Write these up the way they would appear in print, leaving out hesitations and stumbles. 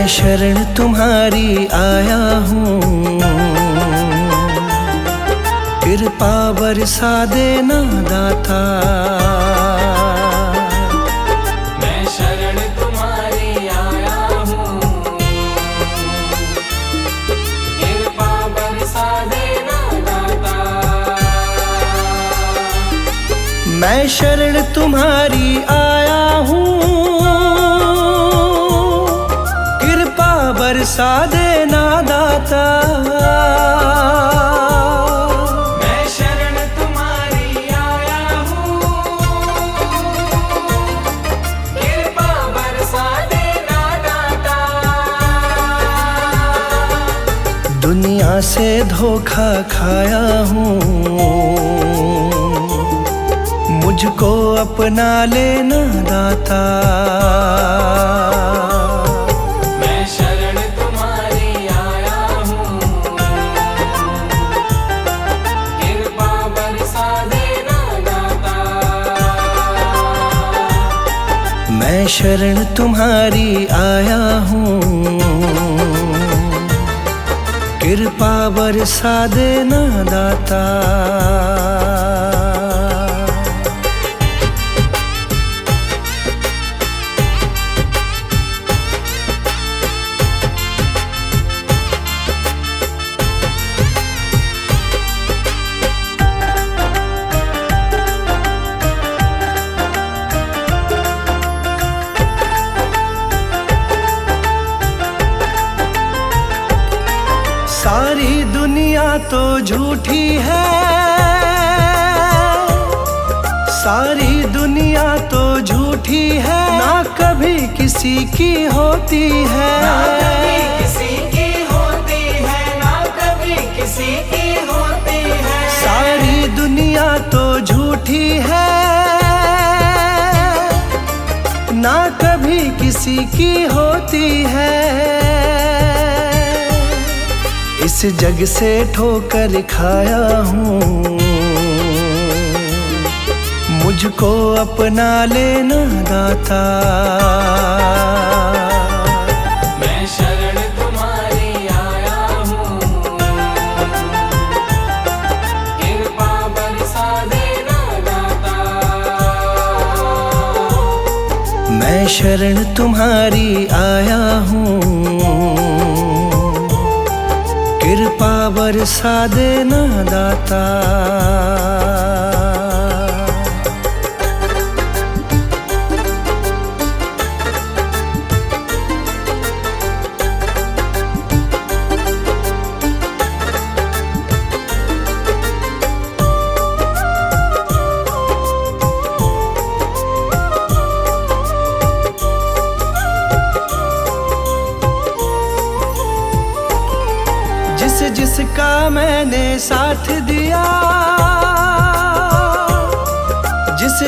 मैं शरण तुम्हारी आया हूँ, कृपा बरसा देना दाता। मैं शरण तुम्हारी आया हूँ, कृपा बरसा देना दाता। मैं शरण तुम्हारी आया हूँ, कृपा बरसा देना दाता। मैं शरण तुम्हारी आया हूँ, कृपा बरसा देना दाता। दुनिया से धोखा खाया हूँ, मुझको अपना लेना दाता। मैं शरण तुम्हारी आया हूँ, कृपा बरसा देना दाता। मैं शरण तुम्हारी आया हूँ, कृपा बरसा देना दाता। सारी दुनिया तो झूठी है, सारी दुनिया तो झूठी है, ना कभी किसी की होती है। ना कभी किसी की होती है, ना कभी किसी की होती है। सारी दुनिया तो झूठी है, ना कभी किसी की होती है। इस जग से ठोकर खाया हूँ, मुझको अपना लेना दाता। मैं शरण तुम्हारी आया हूँ, कृपा बरसा देना दाता। मैं शरण तुम्हारी आया हूँ, कृपा बरसा देना दाता। जिसका मैंने साथ दिया,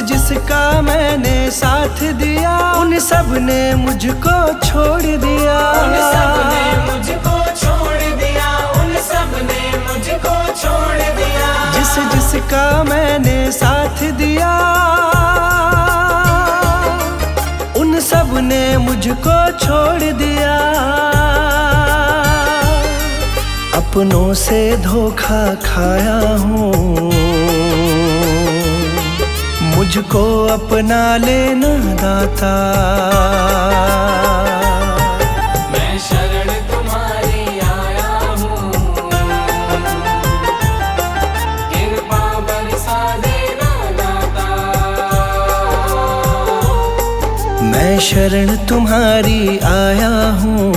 जिसका मैंने साथ दिया, उन सब ने मुझको छोड़ दिया। उन सब ने मुझको छोड़ दिया, उन सब ने मुझको छोड़ दिया। जिसका मैंने साथ दिया, उन सब ने मुझको छोड़ दिया। अपनों से धोखा खाया हूँ, मुझको अपना लेना दाता। मैं शरण तुम्हारी आया हूँ, कृपा बरसा देना दाता। मैं शरण तुम्हारी आया हूँ,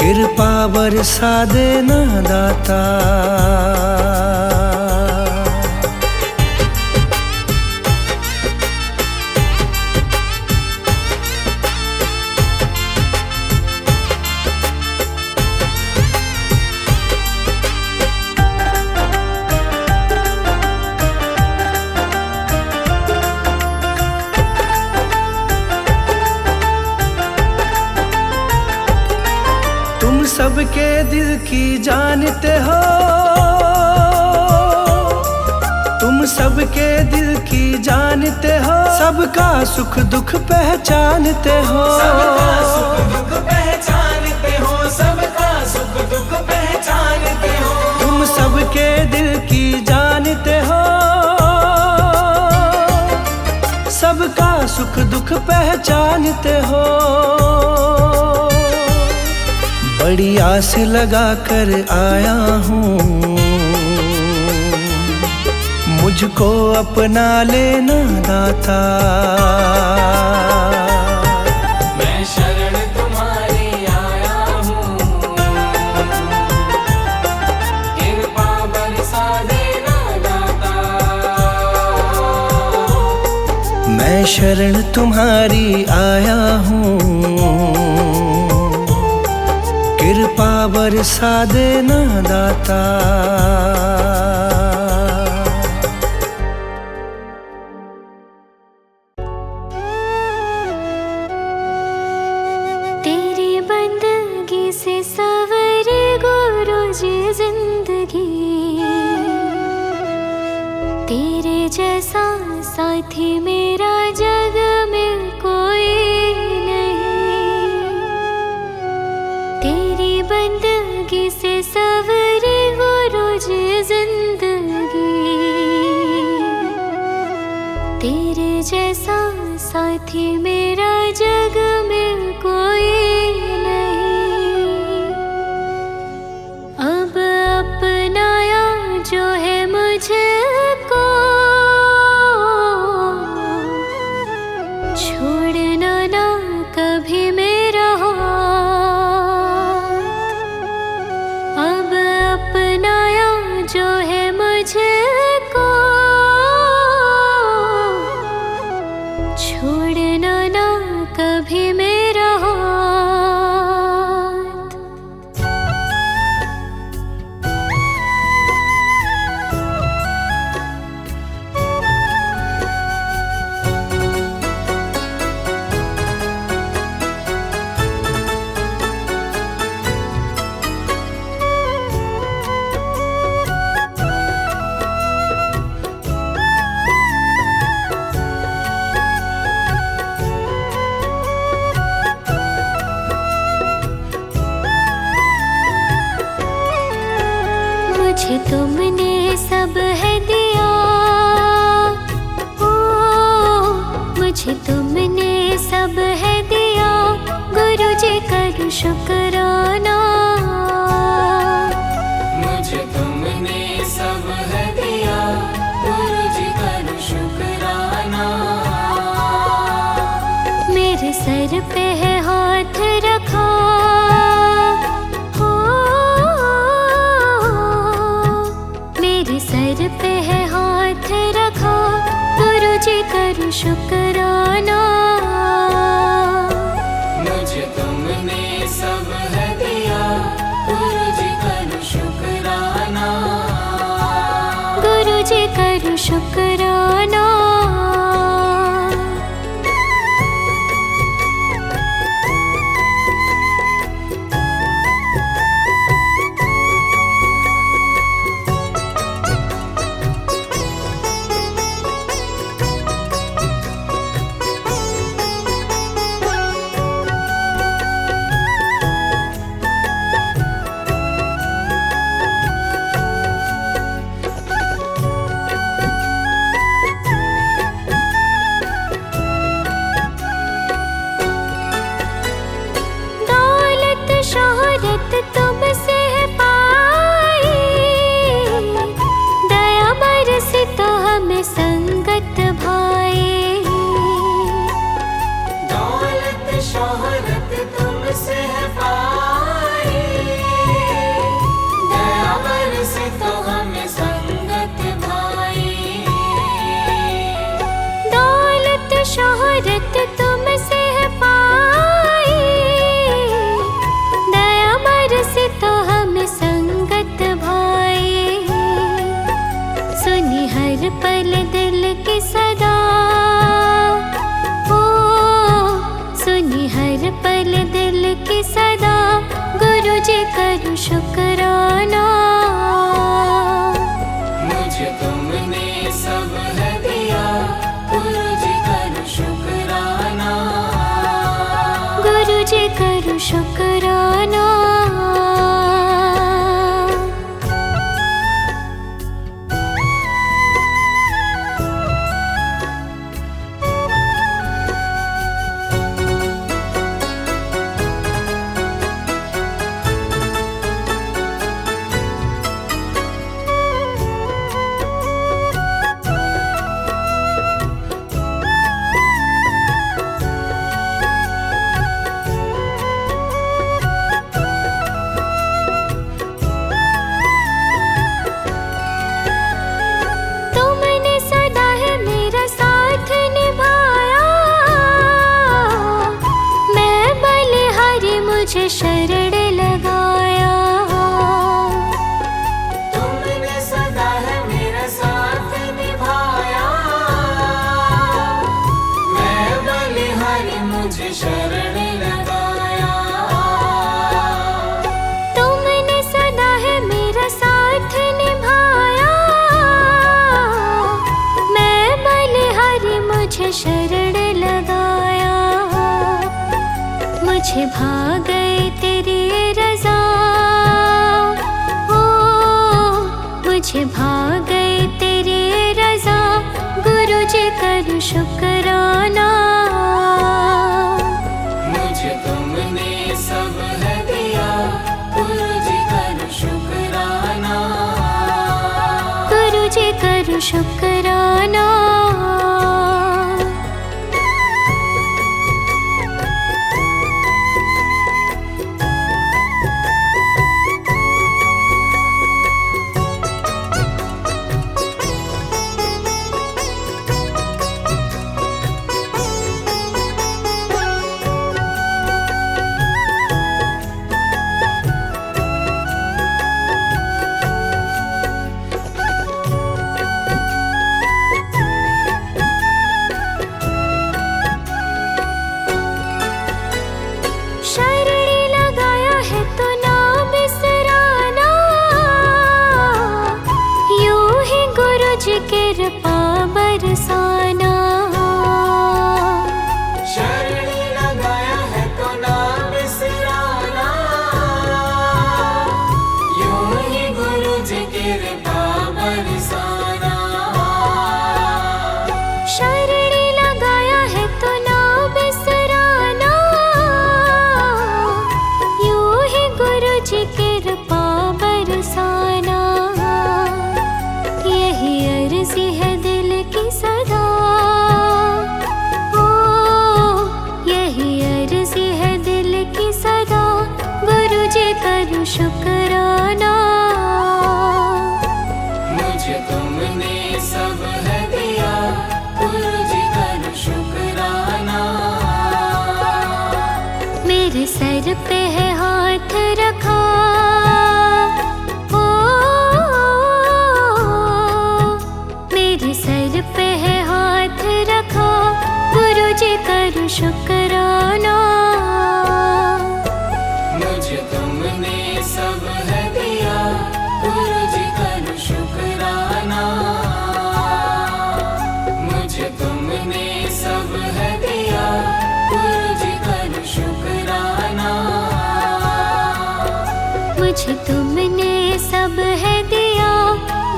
कृपा बरसा देना दाता। तुम सबके दिल की जानते हो, तुम सबके दिल की जानते जानते हो, सबका सुख दुख पहचानते हो। सबका सुख दुख पहचानते हो, सबका सुख दुख पहचानते हो। तुम सबके दिल की जानते हो, सबका सुख दुख पहचानते हो। बड़ी आस लगा कर आया हूँ, मुझको अपना लेना दाता। मैं शरण तुम्हारी आया हूँ, कृपा बरसा देना दाता। मैं शरण तुम्हारी आया हूँ, कृपा बरसा देना दाता। तेरी बंदगी से सवरे गुरु जी जिंदगी, तेरे जैसा साथी मेरा जग में कोई नहीं। तेरी बंदगी से सवरे गुरु जी जिंदगी, तेरे जैसा साथी मेरा जग में कोई नहीं। अब अपनाया जो है मुझको, छोड़ना ना कभी मेरा हाथ। अब अपनाया जो है मुझको, छोड़ना ना कभी मेरा हाथ। मुझे तुमने सब है दिया, ओ मुझे तुमने सब है दिया, गुरु जी करूँ शुक्राना। मुझे तुमने सब है दिया, गुरु जी करूँ शुक्राना। मेरे सर पे है हाथ रखा, मेरे सर पे है हाथ रखा, गुरु जी करूँ शुक्राना। मुझे तुमने सब है दिया, गुरु जी करूँ शुक्राना। गुरु जी करूँ शुक्राना। शोहरत तुमसे पाई, दया बरसी तो हमें संगत भाई। दौलत शोहरत तुमसे पाई, दया बरसी तो हमें संगत भाई। दौलत शोहरत तुमसे पाई, दया बरसी तो हमें संगत भाई। सुनी हर पल दिल की सदा, ओ सुनी हर पल दिल की सदा, गुरु जी करूँ शुक्राना। मुझे तुमने सब है दिया, गुरु शरण लगाया। मुझे भा गए तेरी रज़ा, ओ मुझे भा गए तेरी रज़ा, गुरु जी करूँ शुक्राना। मुझे तुमने सब है दिया, गुरु जी करूँ शुक्राना। गुरु जी करूँ शुक्राना। शरणी लगाया है तो ना बिसराना, यूं ही गुरु जी कृपा बरसाना। शरणी लगाया है तो ना बिसराना, यूं ही गुरु जी कृपा बरसाना। शरणी लगाया है तो ना बिसराना, यूं ही गुरु जी कृपा बरसाना। यही अर्जी है दिल की सदा, ओ यही अर्जी है दिल की सदा, गुरु जी करूँ शुक्राना। मुझे तुमने सब है दिया, गुरु जी करूँ शुक्राना। मेरे सर पे है हाथ रखा, ओ मेरे सर पे है हाथ रखा, गुरु जी करूँ शुक्राना। मुझे तुमने सब है दिया, गुरु जी करूँ शुक्राना। मुझे तुमने सब है दिया, गुरु जी करूँ शुक्राना। मुझे तुमने सब है दिया,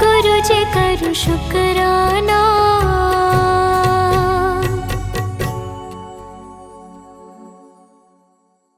गुरु जी करूँ शुक्राना।